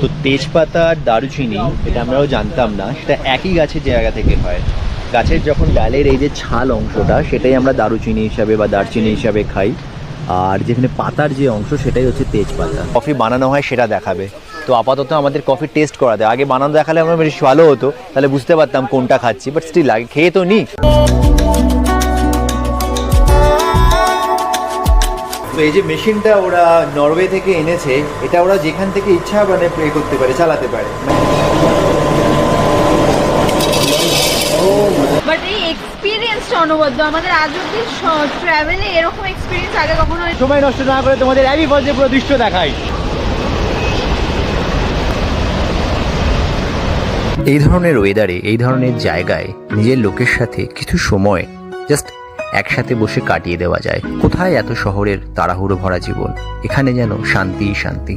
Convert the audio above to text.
তো তেজপাতা আর দারুচিনি এটা আমরাও জানতাম না, সেটা একই গাছের জায়গা থেকে হয়। গাছের যখন ডালের এই যে ছাল অংশটা সেটাই আমরা দারুচিনি হিসাবে বা দারচিনি হিসাবে খাই, আর যেখানে পাতার যে অংশ সেটাই হচ্ছে তেজপাতা। কফি বানানো হয় সেটা দেখাবে। তো আপাতত আমাদের কফি টেস্ট করাতে, আগে বানানো দেখালে আমার বেশ ভালো হতো, তাহলে বুঝতে পারতাম কোনটা খাচ্ছি, বাট স্টিল আগে খেয়ে তো নিই। তো এই যে মেশিনটা ওরা নরওয়ে থেকে এনেছে, এটা ওরা যেখান থেকে ইচ্ছা মানে প্লে করতে পারে, চালাতে পারে। বাট এই এক্সপিরিয়েন্সটা অনবদ্য, আমাদের আজ অব্দি ট্রাভেলে এরকম এক্সপিরিয়েন্স আগে কখনো হয়নি। সময় নষ্ট না করে তোমাদের অ্যাবি ফলসের পুরো দৃশ্য দেখাই। এই ধরনের ওয়েদারে, এই ধরনের জায়গায় নিজের লোকের সাথে কিছু সময় জাস্ট একসাথে বসে কাটিয়ে দেওয়া যায়। কোথায় এত শহরের তাড়াহুড়ো ভরা জীবন, এখানে যেন শান্তিই শান্তি।